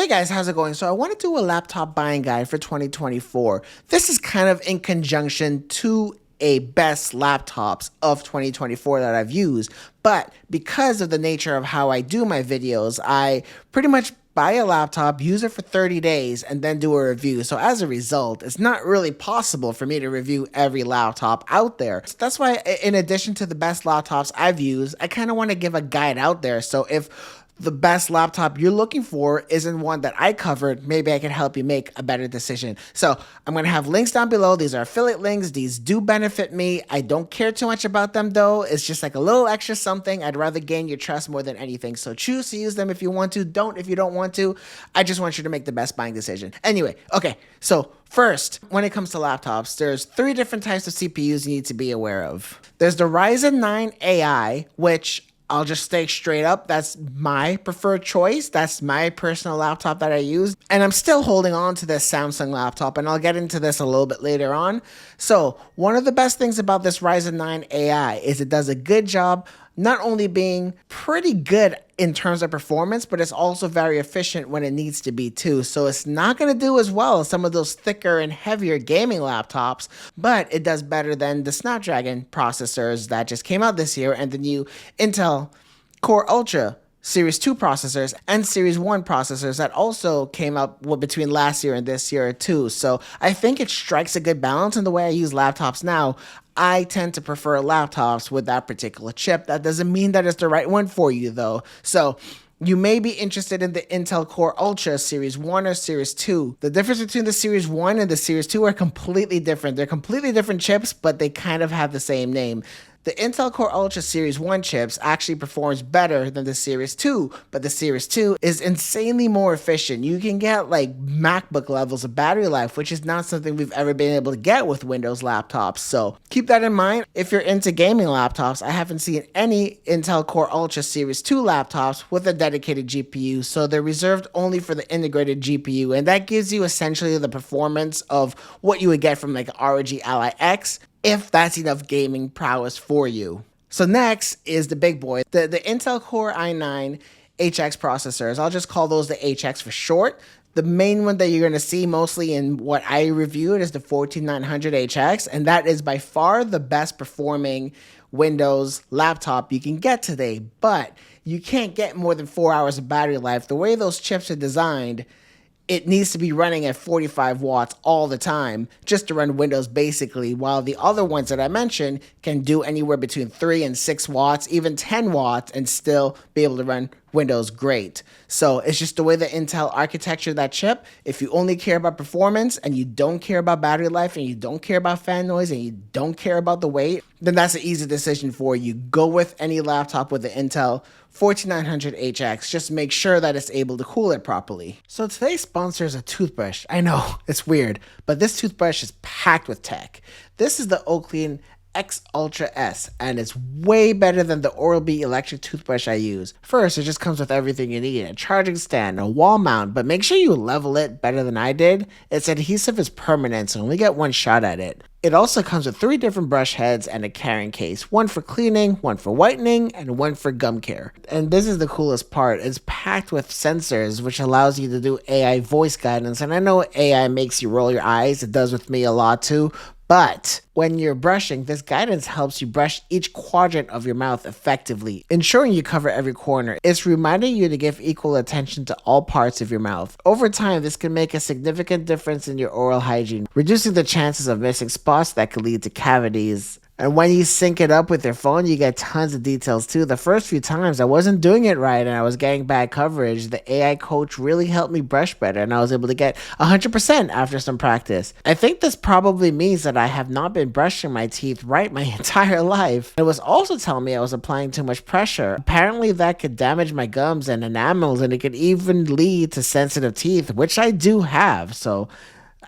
Hey guys, how's it going? So I want to do a laptop buying guide for 2024. This is kind of in conjunction to a best laptops of 2024 that I've used, but because of the nature of how I do my videos, I pretty much buy a laptop, use it for 30 days, and then do a review. So as a result, it's not really possible for me to review every laptop out there. So that's why, in addition to the best laptops I've used, I kind of want to give a guide out there. So if the best laptop you're looking for isn't one that I covered, maybe I can help you make a better decision. So I'm going to have links down below. These are affiliate links. These do benefit me. I don't care too much about them though. It's just like a little extra something. I'd rather gain your trust more than anything. So choose to use them if you want to. Don't if you don't want to. I just want you to make the best buying decision. Anyway, okay. So first, when it comes to laptops, there's 3 different types of CPUs you need to be aware of. There's the Ryzen 9 AI, which I'll just stay straight up. That's my preferred choice. That's my personal laptop that I use. And I'm still holding on to this Samsung laptop, and I'll get into this a little bit later on. So one of the best things about this Ryzen 9 AI is it does a good job not only being pretty good in terms of performance, but it's also very efficient when it needs to be too. So it's not going to do as well as some of those thicker and heavier gaming laptops, but it does better than the Snapdragon processors that just came out this year and the new Intel Core Ultra Series 2 processors and Series 1 processors that also came out between last year and this year too. So I think it strikes a good balance in the way I use laptops now. I tend to prefer laptops with that particular chip. That doesn't mean that it's the right one for you though. So you may be interested in the Intel Core Ultra Series 1 or Series 2. The difference between the Series 1 and the Series 2 are completely different. They're completely different chips, but they kind of have the same name. The Intel Core Ultra Series 1 chips actually performs better than the Series 2, but the Series 2 is insanely more efficient. You can get like Macbook levels of battery life, which is not something we've ever been able to get with Windows laptops. So keep that in mind. If you're into gaming laptops, I haven't seen any Intel Core Ultra Series 2 laptops with a dedicated GPU, so they're reserved only for the integrated GPU, and that gives you essentially the performance of what you would get from like ROG Ally X, if that's enough gaming prowess for you. So next is the big boy, the Intel Core i9 HX processors. I'll just call those the HX for short. The main one that you're going to see mostly in what I reviewed is the 14900HX, and that is by far the best performing Windows laptop you can get today, but you can't get more than 4 hours of battery life. The way those chips are designed, it needs to be running at 45 watts all the time just to run Windows basically, while the other ones that I mentioned can do anywhere between 3 and 6 watts, even 10 watts, and still be able to run Windows great. So it's just the way the Intel architecture that chip. If you only care about performance and you don't care about battery life and you don't care about fan noise and you don't care about the weight, then that's an easy decision for you. Go with any laptop with the Intel 14900HX. Just make sure that it's able to cool it properly. So today's sponsor is a toothbrush. I know, it's weird, but this toothbrush is packed with tech. This is the Oakley X Ultra S, and it's way better than the Oral-B electric toothbrush I use. First, it just comes with everything you need: a charging stand, a wall mount, but make sure you level it better than I did. Its adhesive is permanent, so only get one shot at it. It also comes with 3 different brush heads and a carrying case, one for cleaning, one for whitening, and one for gum care. And this is the coolest part: it's packed with sensors, which allows you to do AI voice guidance. And I know AI makes you roll your eyes, it does with me a lot too. But when you're brushing, this guidance helps you brush each quadrant of your mouth effectively, ensuring you cover every corner. It's reminding you to give equal attention to all parts of your mouth. Over time, this can make a significant difference in your oral hygiene, reducing the chances of missing spots that could lead to cavities. And when you sync it up with your phone, you get tons of details too. The first few times I wasn't doing it right and I was getting bad coverage, the AI coach really helped me brush better, and I was able to get 100% after some practice. I think this probably means that I have not been brushing my teeth right my entire life. It was also telling me I was applying too much pressure. Apparently that could damage my gums and enamels, and it could even lead to sensitive teeth, which I do have. So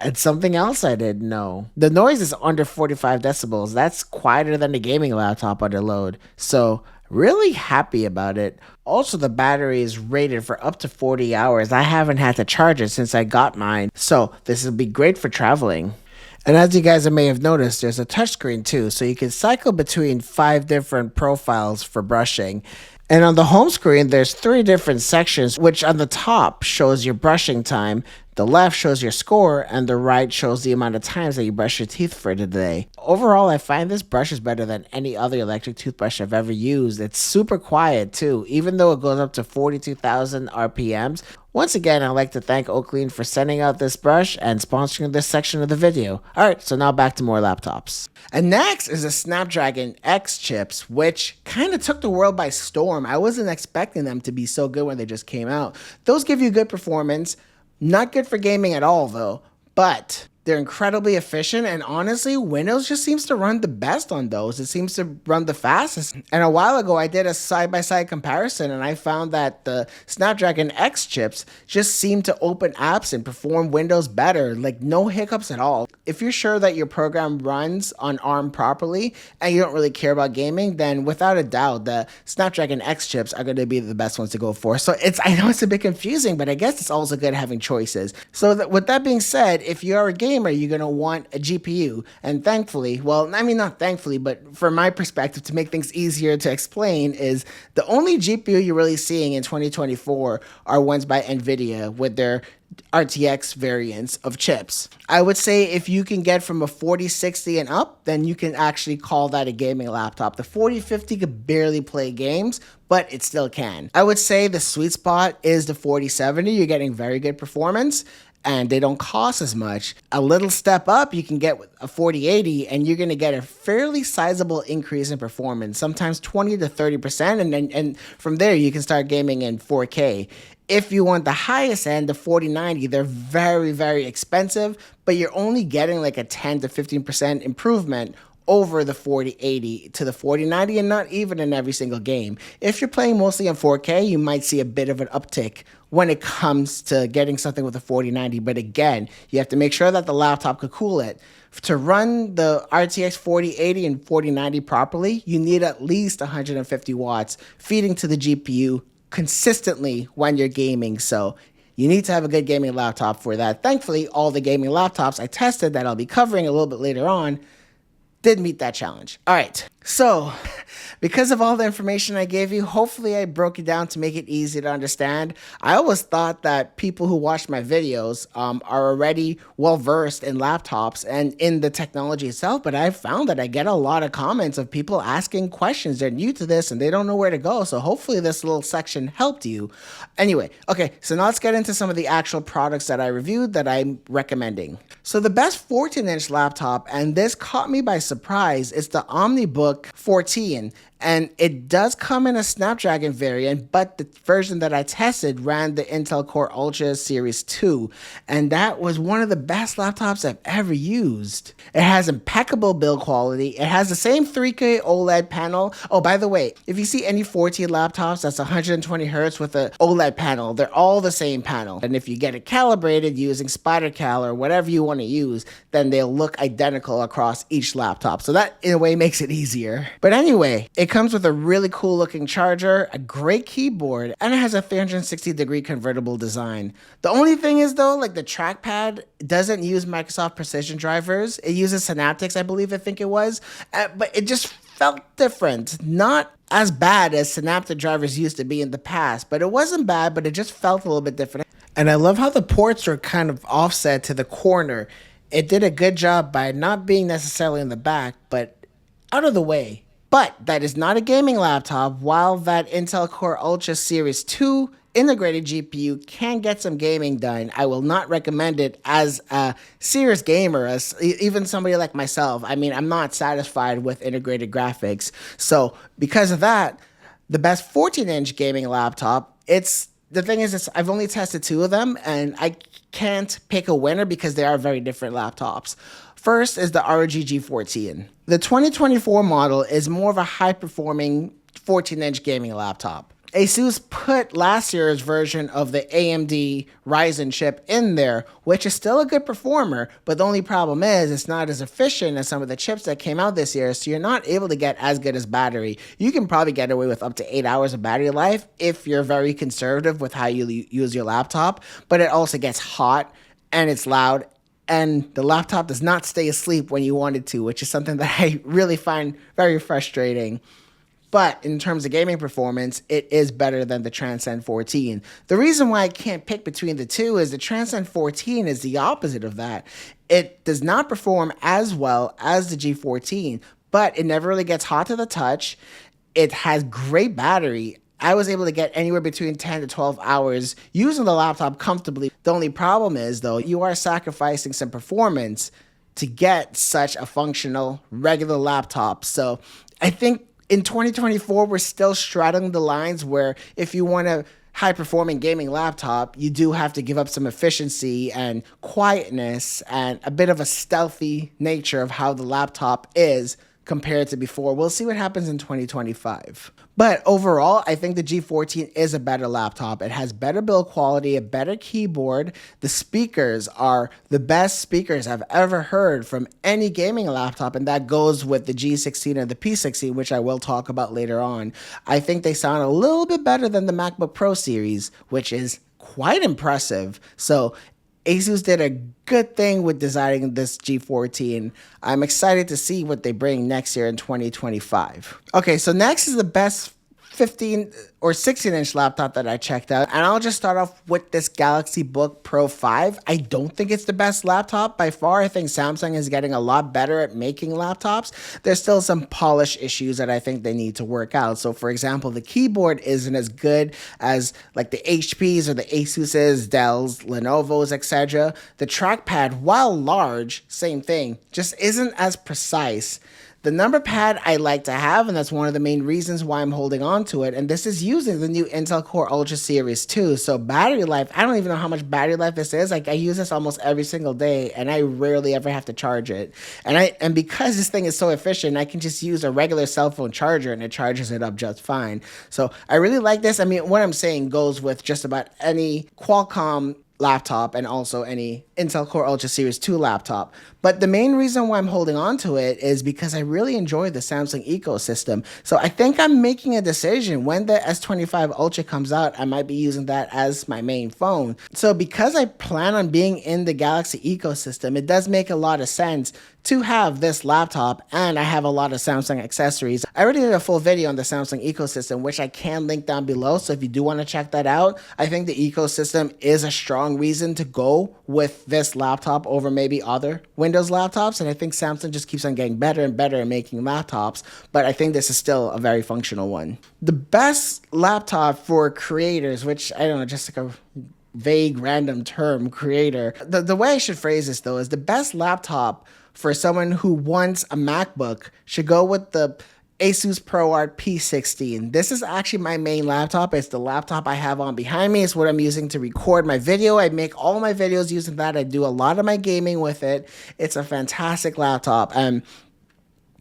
it's something else I didn't know. The noise is under 45 decibels. That's quieter than a gaming laptop under load. So really happy about it. Also, the battery is rated for up to 40 hours. I haven't had to charge it since I got mine. So this will be great for traveling. And as you guys may have noticed, there's a touchscreen too. So you can cycle between 5 different profiles for brushing. And on the home screen, there's 3 different sections, which on the top shows your brushing time, the left shows your score, and the right shows the amount of times that you brush your teeth for the day. Overall, I find this brush is better than any other electric toothbrush I've ever used. It's super quiet too, even though it goes up to 42,000 RPMs. Once again, I'd like to thank Oakley for sending out this brush and sponsoring this section of the video. Alright, so now back to more laptops. And next is the Snapdragon X chips, which kind of took the world by storm. I wasn't expecting them to be so good when they just came out. Those give you good performance. Not good for gaming at all, though, but they're incredibly efficient, and honestly, Windows just seems to run the best on those. It seems to run the fastest. And a while ago, I did a side-by-side comparison, and I found that the Snapdragon X chips just seem to open apps and perform Windows better, like no hiccups at all. If you're sure that your program runs on ARM properly, and you don't really care about gaming, then without a doubt, the Snapdragon X chips are going to be the best ones to go for. So I know it's a bit confusing, but I guess it's also good having choices. So with that being said, if you are a gamer, you're going to want a GPU. And thankfully, well, I mean, not thankfully, but from my perspective, to make things easier to explain, is the only GPU you're really seeing in 2024 are ones by NVIDIA with their RTX variants of chips. I would say if you can get from a 4060 and up, then you can actually call that a gaming laptop. The 4050 could barely play games, but it still can. I would say the sweet spot is the 4070. You're getting very good performance, and they don't cost as much. A little step up, you can get a 4080, and you're going to get a fairly sizable increase in performance, sometimes 20 to 30%, and from there you can start gaming in 4K. If you want the highest end, the 4090, they're very, very expensive, but you're only getting like a 10 to 15% improvement over the 4080 to the 4090, and not even in every single game. If you're playing mostly on 4K, you might see a bit of an uptick when it comes to getting something with a 4090. But again, you have to make sure that the laptop could cool it. To run the RTX 4080 and 4090 properly, you need at least 150 watts feeding to the GPU consistently when you're gaming. So you need to have a good gaming laptop for that. Thankfully, all the gaming laptops I tested that I'll be covering a little bit later on did meet that challenge. All right, so because of all the information I gave you, hopefully I broke it down to make it easy to understand. I always thought that people who watch my videos are already well versed in laptops and in the technology itself, but I found that I get a lot of comments of people asking questions. They're new to this and they don't know where to go, so hopefully this little section helped you. Anyway, okay, so now let's get into some of the actual products that I reviewed that I'm recommending. So the best 14-inch laptop, and this caught me by surprise, is the Omnibook 14. And it does come in a Snapdragon variant, but the version that I tested ran the Intel Core Ultra Series 2, and that was one of the best laptops I've ever used. It has impeccable build quality. It has the same 3K OLED panel. Oh, by the way, if you see any 14 laptops that's 120 Hz with an OLED panel, they're all the same panel. And if you get it calibrated using SpiderCal or whatever you want to use, then they'll look identical across each laptop. So that, in a way, makes it easier. But anyway, it comes with a really cool looking charger, a great keyboard, and it has a 360-degree convertible design. The only thing is though, like the trackpad doesn't use Microsoft Precision drivers. It uses Synaptics, I think it was, but it just felt different. Not as bad as Synaptic drivers used to be in the past, but it wasn't bad, but it just felt a little bit different. And I love how the ports are kind of offset to the corner. It did a good job by not being necessarily in the back, but out of the way. But that is not a gaming laptop. While that Intel Core Ultra Series 2 integrated GPU can get some gaming done, I will not recommend it as a serious gamer, as even somebody like myself. I mean, I'm not satisfied with integrated graphics. So because of that, the best 14-inch gaming laptop, the thing is, I've only tested 2 of them, and I can't pick a winner because they are very different laptops. First is the ROG G14. The 2024 model is more of a high-performing 14-inch gaming laptop. ASUS put last year's version of the AMD Ryzen chip in there, which is still a good performer, but the only problem is it's not as efficient as some of the chips that came out this year, so you're not able to get as good as battery. You can probably get away with up to 8 hours of battery life if you're very conservative with how you use your laptop, but it also gets hot and it's loud, and the laptop does not stay asleep when you want it to, which is something that I really find very frustrating. But in terms of gaming performance, it is better than the Transcend 14. The reason why I can't pick between the two is the Transcend 14 is the opposite of that. It does not perform as well as the G14, but it never really gets hot to the touch. It has great battery. I was able to get anywhere between 10 to 12 hours using the laptop comfortably. The only problem is, though, you are sacrificing some performance to get such a functional, regular laptop. So I think in 2024, we're still straddling the lines where if you want a high-performing gaming laptop, you do have to give up some efficiency and quietness and a bit of a stealthy nature of how the laptop is compared to before. We'll see what happens in 2025. But overall, I think the G14 is a better laptop. It has better build quality, a better keyboard. The speakers are the best speakers I've ever heard from any gaming laptop, and that goes with the G16 and the P16, which I will talk about later on. I think they sound a little bit better than the MacBook Pro series, which is quite impressive. So Asus did a good thing with designing this G14. I'm excited to see what they bring next year in 2025. Okay, so next is the best 15 or 16-inch laptop that I checked out, and I'll just start off with this Galaxy Book Pro 5. I don't think it's the best laptop by far. I think Samsung is getting a lot better at making laptops. There's still some polish issues that I think they need to work out. So for example, the keyboard isn't as good as like the HPs or the Asuses, Dells, Lenovo's, etc. The trackpad, while large, same thing, just isn't as precise. The number pad I like to have, and that's one of the main reasons why I'm holding on to it, and this is using the new Intel Core Ultra Series 2. So battery life, I don't even know how much battery life this is. Like I use this almost every single day, and I rarely ever have to charge it. And because this thing is so efficient, I can just use a regular cell phone charger, and it charges it up just fine. So I really like this. I mean, what I'm saying goes with just about any Qualcomm laptop and also any Intel Core Ultra Series 2 laptop. But the main reason why I'm holding on to it is because I really enjoy the Samsung ecosystem. So I think I'm making a decision when the S25 Ultra comes out, I might be using that as my main phone. So because I plan on being in the Galaxy ecosystem, it does make a lot of sense to have this laptop, and I have a lot of Samsung accessories. I already did a full video on the Samsung ecosystem, which I can link down below, so if you do want to check that out, I think the ecosystem is a strong reason to go with this laptop over maybe other Windows laptops, and I think Samsung just keeps on getting better and better at making laptops, but I think this is still a very functional one. The best laptop for creators, which I don't know, just like a vague random term, creator. The way I should phrase this though is the best laptop for someone who wants a MacBook should go with the Asus ProArt P16. This is actually my main laptop. It's the laptop I have on behind me. It's what I'm using to record my video. I make all my videos using that. I do a lot of my gaming with it. It's a fantastic laptop. And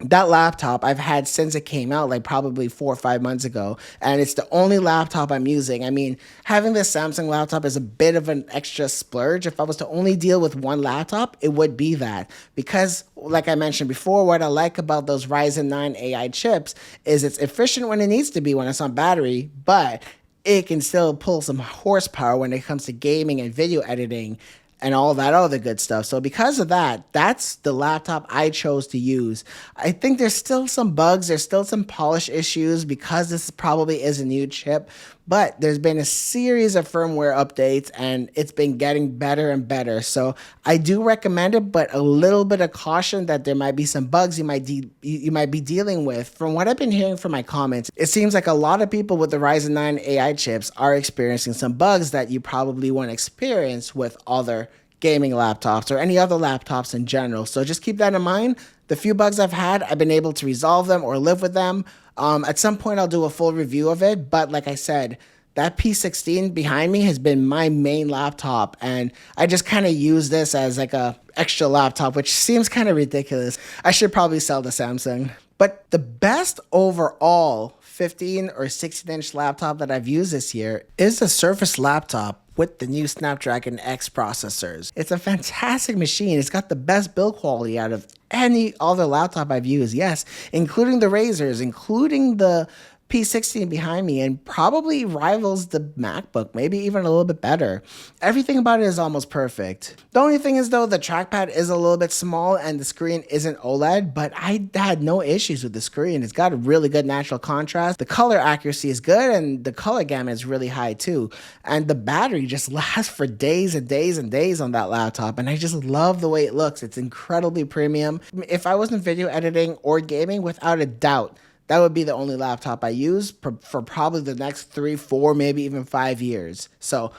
that laptop I've had since it came out, like probably 4 or 5 months ago, and it's the only laptop I'm using. I mean, having this Samsung laptop is a bit of an extra splurge. If I was to only deal with one laptop, it would be that. Because, like I mentioned before, what I like about those Ryzen 9 AI chips is it's efficient when it needs to be, when it's on battery, but it can still pull some horsepower when it comes to gaming and video editing and all that other good stuff. So because of that, that's the laptop I chose to use. I think there's still some bugs, there's still some polish issues because this probably is a new chip, but there's been a series of firmware updates and it's been getting better and better. So I do recommend it, but a little bit of caution that there might be some bugs you might be dealing with. From what I've been hearing from my comments, it seems like a lot of people with the Ryzen 9 AI chips are experiencing some bugs that you probably won't experience with other gaming laptops or any other laptops in general. So just keep that in mind. The few bugs I've had, I've been able to resolve them or live with them. At some point, I'll do a full review of it. But like I said, that P16 behind me has been my main laptop. And I just kind of use this as like a extra laptop, which seems kind of ridiculous. I should probably sell the Samsung. But the best overall 15 or 16-inch laptop that I've used this year is the Surface laptop with the new Snapdragon X processors. It's a fantastic machine. It's got the best build quality out of any other laptop I've used. Yes, including the Razers, including the P16 behind me and probably rivals the MacBook, maybe even a little bit better. Everything about it is almost perfect. The only thing is though, the trackpad is a little bit small and the screen isn't OLED, but I had no issues with the screen. It's got a really good natural contrast. The color accuracy is good and the color gamut is really high too. And the battery just lasts for days and days and days on that laptop. And I just love the way it looks. It's incredibly premium. If I wasn't video editing or gaming, without a doubt, that would be the only laptop I use for probably the next 3, 4, maybe even 5 years. So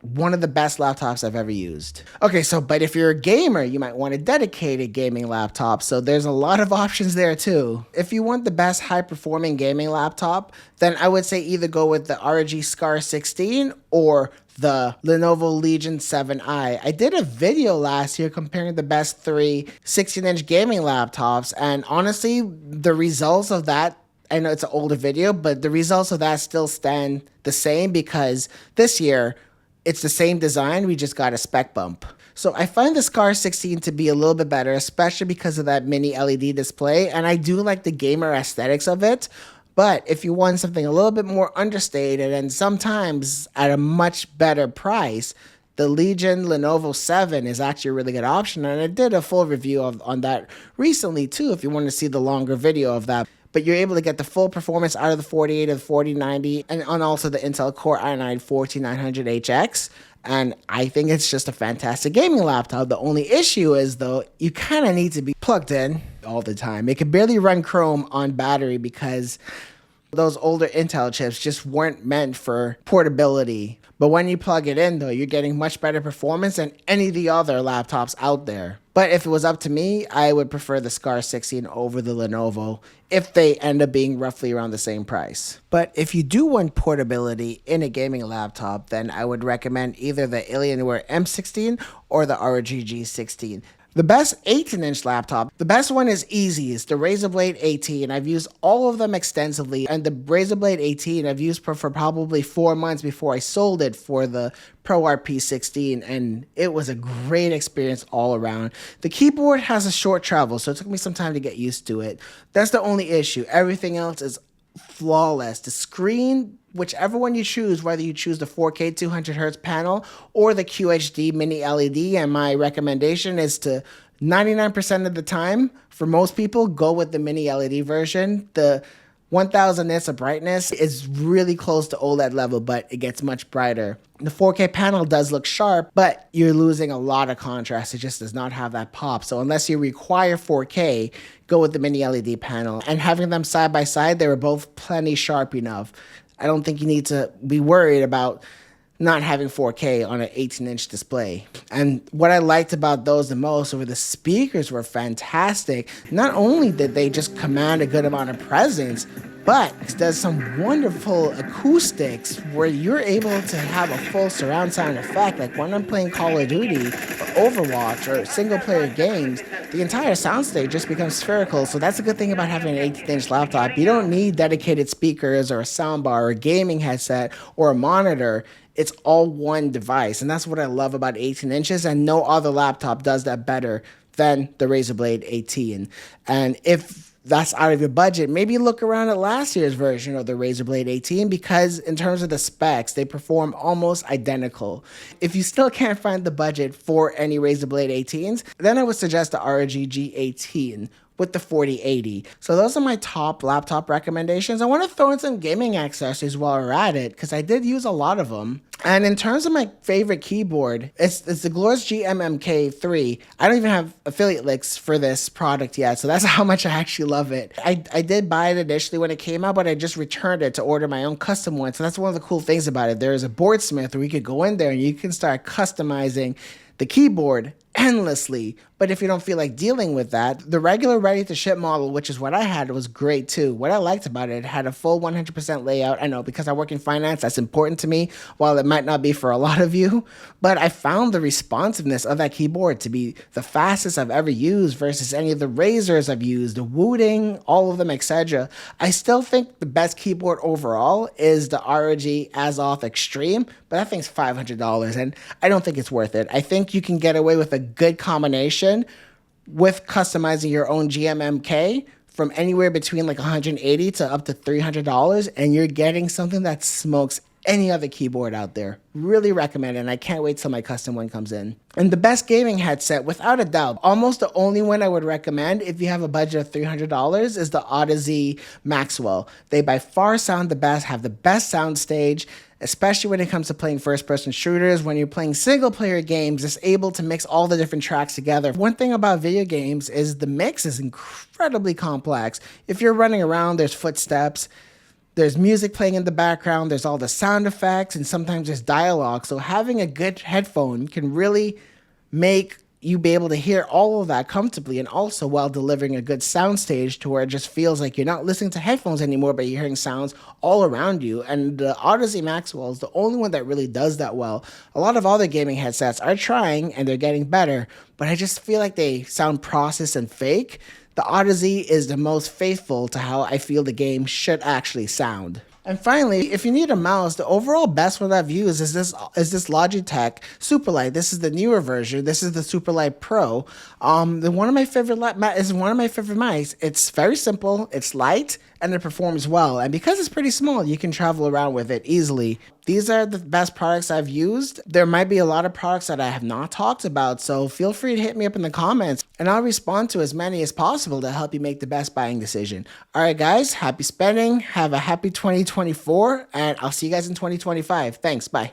one of the best laptops I've ever used. Okay, but if you're a gamer, you might want a dedicated gaming laptop. So there's a lot of options there too. If you want the best high performing gaming laptop, then I would say either go with the ROG Scar 16 or the Lenovo Legion 7i. I did a video last year comparing the best 3 16-inch gaming laptops, and honestly, the results of that, I know it's an older video, but the results of that still stand the same because this year, it's the same design, we just got a spec bump. So I find the Scar 16 to be a little bit better, especially because of that mini LED display, and I do like the gamer aesthetics of it. But if you want something a little bit more understated and sometimes at a much better price, the Legion Lenovo 7 is actually a really good option. And I did a full review on that recently too, if you want to see the longer video of that. But you're able to get the full performance out of the 4080 or the 4090 and also the Intel Core i9-14900HX. And I think it's just a fantastic gaming laptop. The only issue is, though, you kind of need to be plugged in all the time. It can barely run Chrome on battery because those older Intel chips just weren't meant for portability. But when you plug it in, though, you're getting much better performance than any of the other laptops out there. But if it was up to me, I would prefer the Scar 16 over the Lenovo if they end up being roughly around the same price. But if you do want portability in a gaming laptop, then I would recommend either the Alienware M16 or the ROG G16. The best 18-inch laptop, the best one is easy. It's the Razer Blade 18. I've used all of them extensively, and the Razer Blade 18 I've used for probably 4 months before I sold it for the ProArt 16, and it was a great experience all around. The keyboard has a short travel, so it took me some time to get used to it. That's the only issue. Everything else is flawless. The screen, whichever one you choose, whether you choose the 4K 200Hz panel or the QHD mini LED, and my recommendation is to 99% of the time, for most people, go with the mini LED version. The 1000 nits of brightness is really close to OLED level, but it gets much brighter. The 4K panel does look sharp, but you're losing a lot of contrast. It just does not have that pop. So unless you require 4K, go with the mini LED panel. And having them side by side, they were both plenty sharp enough. I don't think you need to be worried about not having 4K on an 18-inch display. And what I liked about those the most were the speakers were fantastic. Not only did they just command a good amount of presence, but it does some wonderful acoustics where you're able to have a full surround sound effect. Like when I'm playing Call of Duty or Overwatch or single-player games, the entire soundstage just becomes spherical. So that's a good thing about having an 18-inch laptop. You don't need dedicated speakers or a soundbar or a gaming headset or a monitor. It's all one device, and that's what I love about 18 inches, and no other laptop does that better than the Razer Blade 18. And if that's out of your budget, maybe look around at last year's version of the Razer Blade 18 because in terms of the specs, they perform almost identical. If you still can't find the budget for any Razer Blade 18s, then I would suggest the ROG G18 with the 4080. So those are my top laptop recommendations. I want to throw in some gaming accessories while we're at it because I did use a lot of them. And in terms of my favorite keyboard, it's the Glorious GMMK3. I don't even have affiliate links for this product yet, so that's how much I actually love it. I did buy it initially when it came out, but I just returned it to order my own custom one. So that's one of the cool things about it. There is a boardsmith where you could go in there and you can start customizing the keyboard endlessly. But if you don't feel like dealing with that, the regular ready-to-ship model, which is what I had, was great too. What I liked about it had a full 100% layout. I know because I work in finance, that's important to me, while it might not be for a lot of you. But I found the responsiveness of that keyboard to be the fastest I've ever used versus any of the Razers I've used, the Wooting, all of them, etc. I still think the best keyboard overall is the ROG Azoth Extreme, but that thing's $500, and I don't think it's worth it. I think you can get away with a good combination with customizing your own GMMK from anywhere between like $180 to up to $300, and you're getting something that smokes any other keyboard out there. Really recommend it, and I can't wait till my custom one comes in. And the best gaming headset, without a doubt, almost the only one I would recommend if you have a budget of $300 is the Audeze Maxwell. They by far sound the best, have the best sound stage, especially when it comes to playing first-person shooters. When you're playing single-player games, it's able to mix all the different tracks together. One thing about video games is the mix is incredibly complex. If you're running around, there's footsteps, there's music playing in the background, there's all the sound effects, and sometimes there's dialogue. So having a good headphone can really make you be able to hear all of that comfortably, and also while delivering a good soundstage to where it just feels like you're not listening to headphones anymore, but you're hearing sounds all around you. And the Audeze Maxwell is the only one that really does that well. A lot of other gaming headsets are trying and they're getting better, but I just feel like they sound processed and fake. The Odyssey is the most faithful to how I feel the game should actually sound. And finally, if you need a mouse, the overall best one I've used is this Logitech Superlight. This is the newer version. This is the Superlight Pro. One of my favorite mice. It's very simple, it's light, and it performs well. And because it's pretty small, you can travel around with it easily. These are the best products I've used. There might be a lot of products that I have not talked about, so feel free to hit me up in the comments, and I'll respond to as many as possible to help you make the best buying decision. All right, guys, happy spending. Have a happy 2024, and I'll see you guys in 2025. Thanks. Bye.